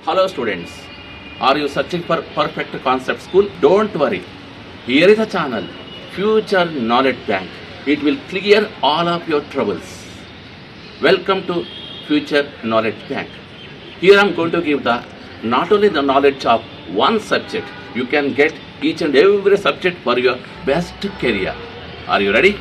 Hello students, are you searching for perfect concept school? Don't worry, here is a channel, Future Knowledge Bank. It will clear all of your troubles. Welcome to Future Knowledge Bank. Here I am going to give the not only the knowledge of one subject, you can get each and every subject for your best career. Are you ready?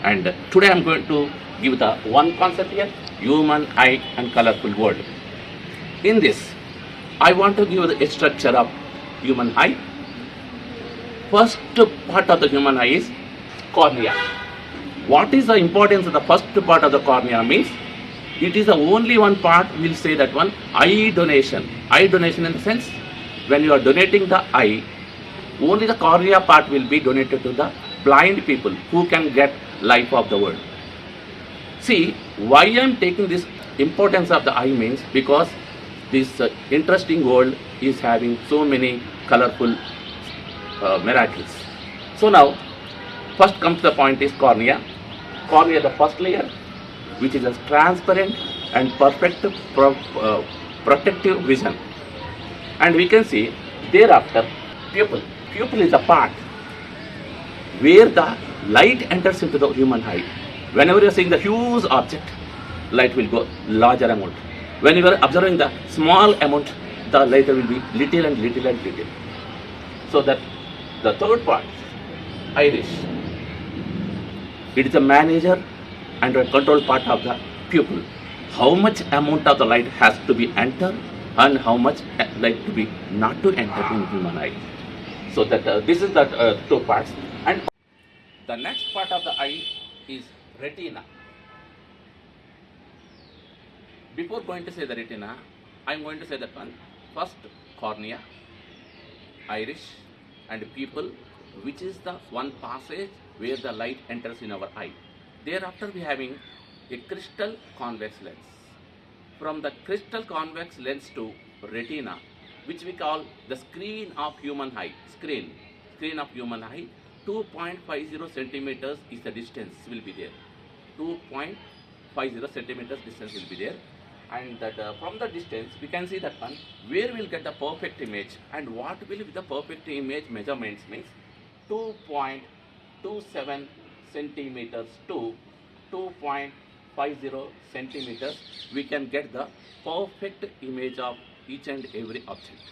And today I am going to give the one concept here, human eye and colorful world. In this, I want to give the structure of human eye. First part of the human eye is cornea. What is the importance of the first part of the cornea means? It is the only one part, we'll say that one, eye donation. Eye donation in the sense, when you are donating the eye, only the cornea part will be donated to the blind people who can get life of the world. See, why I am taking this importance of the eye means because this interesting world is having so many colorful miracles. So now, first comes the point is cornea. Cornea, the first layer, which is a transparent and perfect protective vision. And we can see thereafter pupil. Pupil is a part where the light enters into the human eye. Whenever you are seeing the huge object, light will go larger amount. When you are observing the small amount, the light will be little and little and little. So that the third part, iris. It is a manager and a control part of the pupil. How much amount of the light has to be enter and how much light to be not to enter in human eye. So that this is the two parts. And the next part of the eye is retina. Before going to say the retina, I am going to say that one. First, cornea, iris and pupil, which is the one passage where the light enters in our eye. Thereafter we are having a crystal convex lens. From the crystal convex lens to retina, which we call the screen of human eye. Screen of human eye, 2.50 centimeters is the distance will be there. 2.50 centimeters distance will be there. And that from the distance we can see that one where we'll get the perfect image and what will be the perfect image measurements means 2.27 centimeters to 2.50 centimeters we can get the perfect image of each and every object.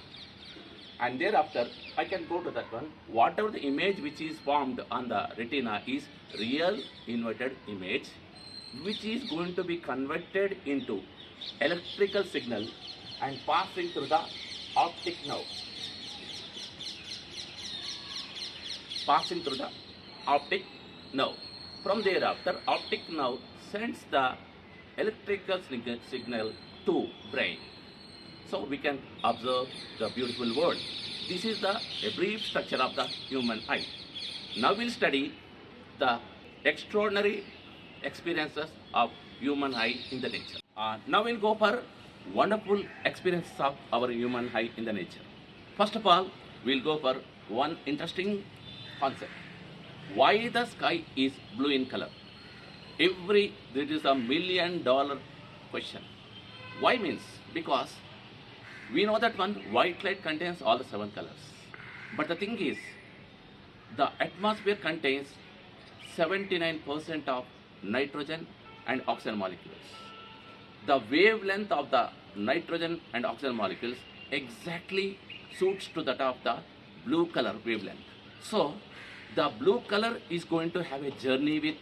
And thereafter I can go to that one, whatever the image which is formed on the retina is real inverted image which is going to be converted into electrical signal and passing through the optic nerve. Passing through the optic nerve. From thereafter, optic nerve sends the electrical signal to brain. So we can observe the beautiful world. This is a brief structure of the human eye. Now we'll study the extraordinary experiences of human eye in the nature. Now we'll go for wonderful experiences of our human eye in the nature. First of all, we'll go for one interesting concept. Why the sky is blue in color? There is $1 million question. Why means? Because we know that one white light contains all the 7 colors. But the thing is, the atmosphere contains 79% of nitrogen and oxygen molecules. The wavelength of the nitrogen and oxygen molecules exactly suits to that of the blue color wavelength. So, the blue color is going to have a journey with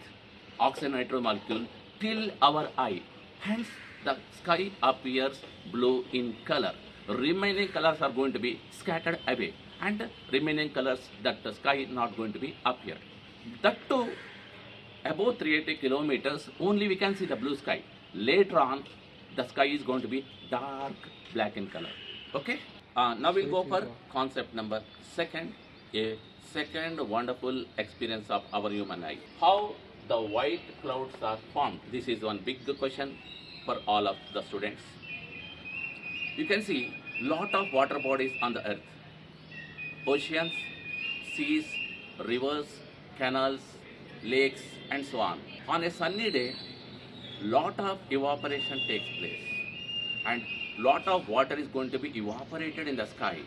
oxygen nitrogen molecule till our eye. Hence, the sky appears blue in color. Remaining colors are going to be scattered away and remaining colors that the sky is not going to be appear. That too, above 380 kilometers, only we can see the blue sky. Later on, the sky is going to be dark black in color. Okay? Now we'll go for concept number second, a second wonderful experience of our human eye. How the white clouds are formed. This is one big question for all of the students. You can see lot of water bodies on the earth. Oceans, seas, rivers, canals, lakes and so on. On a sunny day, lot of evaporation takes place. and lot of water is going to be evaporated in the sky.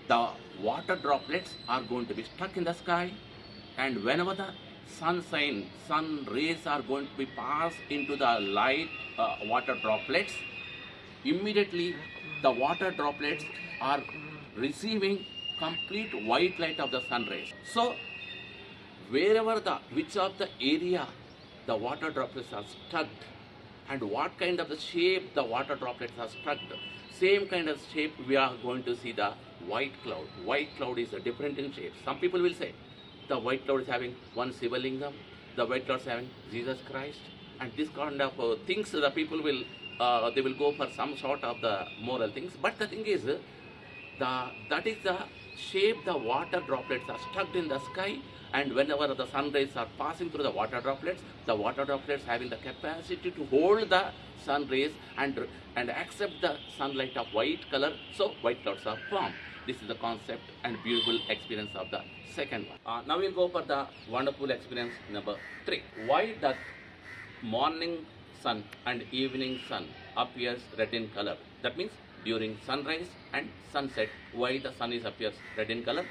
The water droplets are going to be stuck in the sky, and whenever the sun rays are going to be passed into the light water droplets, immediately the water droplets are receiving complete white light of the sun rays. So wherever which of the area the water droplets are stuck, and what kind of the shape the water droplets are stuck, same kind of shape we are going to see the white cloud. White cloud is different in shape. Some people will say the white cloud is having one Sivalingam, the white cloud is having Jesus Christ, and this kind of things the people will they will go for some sort of the moral things. But the thing is, that is the shape the water droplets are stuck in the sky, and whenever the sun rays are passing through the water droplets having the capacity to hold the sun rays and accept the sunlight of white color, so white clouds are formed. This is the concept and beautiful experience of the second one. Now we'll go for the wonderful experience number 3. Why that morning sun and evening sun appears red in color? That means during sunrise and sunset, why the sun appears red in color,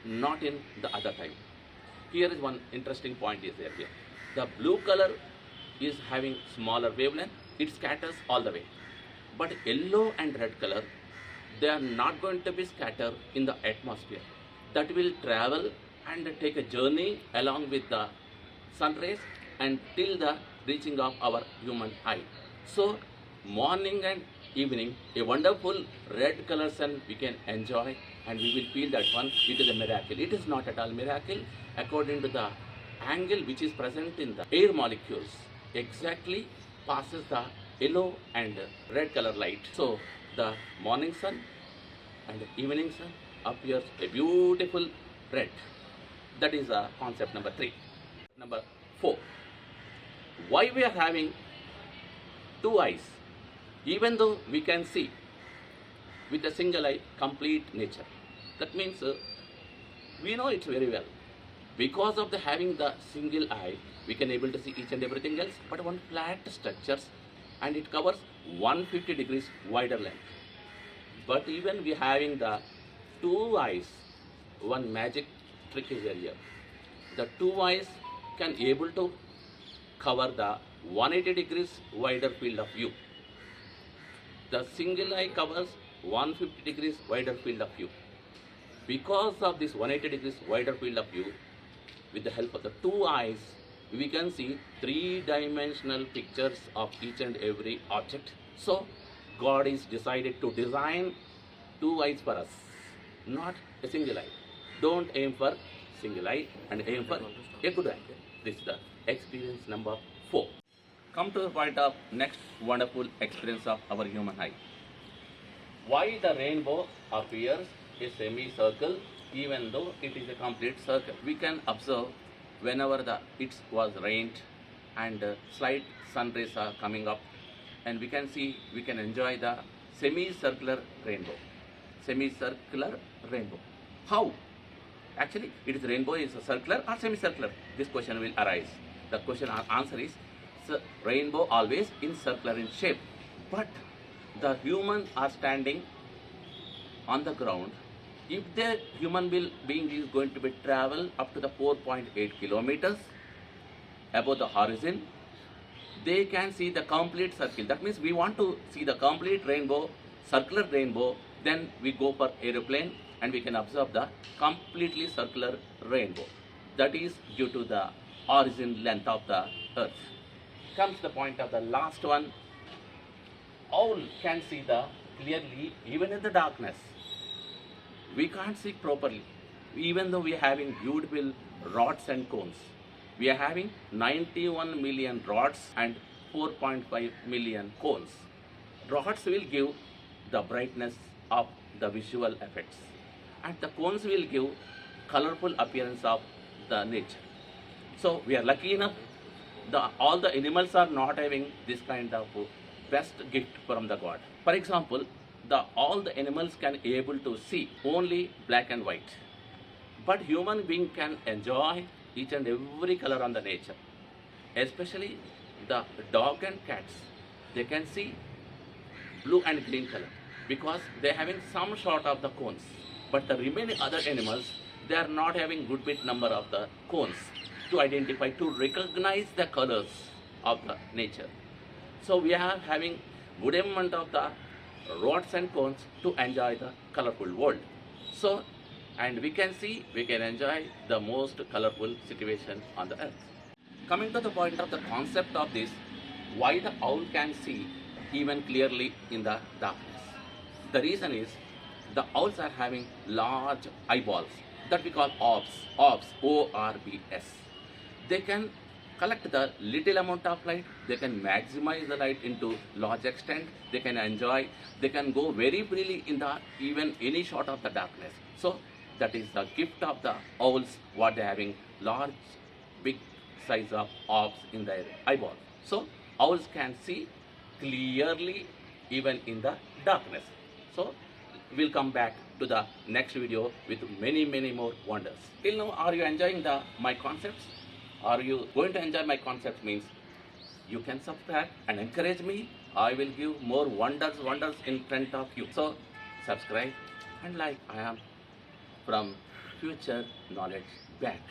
not in the other time. Here is one interesting point is there here. The blue color is having smaller wavelength, it scatters all the way. But yellow and red color, they are not going to be scattered in the atmosphere. That will travel and take a journey along with the sun rays until the reaching of our human eye. So morning and evening, a wonderful red color sun we can enjoy, and we will feel that one. It is a miracle. It is not at all miracle. According to the angle which is present in the air molecules, exactly passes the yellow and red color light. So the morning sun and evening sun appears a beautiful red. That is concept number 3. Number 4. Why we are having 2 eyes, even though we can see with a single eye complete nature? That means we know it very well. Because of the having the single eye, we can able to see each and everything else, but one flat structures, and it covers 150 degrees wider length. But even we having the 2 eyes, one magic trick is here. The 2 eyes can able to cover the 180 degrees wider field of view. The single eye covers 150 degrees wider field of view. Because of this 180 degrees wider field of view, with the help of the 2 eyes, we can see 3-dimensional pictures of each and every object. So God is decided to design 2 eyes for us, not a single eye. Don't aim for single eye and aim for a good eye. This is the experience number 4. Come to the point of next wonderful experience of our human eye. Why the rainbow appears a semicircle even though it is a complete circle? We can observe whenever it was rained and slight sun rays are coming up, and we can enjoy the semicircular rainbow. Semicircular rainbow. How? Actually, it is rainbow is circular or semicircular? This question will arise. The question answer is rainbow always in circular in shape, but the humans are standing on the ground. If the human being is going to be travel up to the 4.8 kilometers above the horizon, they can see the complete circle. That means we want to see the complete rainbow, circular rainbow, then we go for aeroplane and we can observe the completely circular rainbow. That is due to the origin length of the earth. Comes the point of the last one. All can see the clearly even in the darkness. We can't see properly, even though we are having beautiful rods and cones. We are having 91 million rods and 4.5 million cones. Rods will give the brightness of the visual effects, and the cones will give colorful appearance of the nature. So we are lucky enough, all the animals are not having this kind of best gift from the God. For example, all the animals can able to see only black and white, but human being can enjoy each and every color on the nature. Especially the dog and cats, they can see blue and green color because they are having some sort of the cones. But the remaining other animals, they are not having good bit number of the cones to identify, to recognize the colors of the nature. So we are having good amount of the rods and cones to enjoy the colorful world. So, and we can see, we can enjoy the most colorful situation on the earth. Coming to the point of the concept of this, why the owl can see even clearly in the darkness. The reason is the owls are having large eyeballs that we call orbs, O-R-B-S. They can collect the little amount of light, they can maximize the light into large extent, they can enjoy, they can go very freely in the even any sort of the darkness. So that is the gift of the owls, what they are having large, big size of orbs in their eyeball. So owls can see clearly even in the darkness. So we'll come back to the next video with many more wonders. Till now, are you enjoying my concepts? Are you going to enjoy my concepts? Means you can subscribe and encourage me. I will give more wonders in front of you. So subscribe and like. I am from Future Knowledge Bank.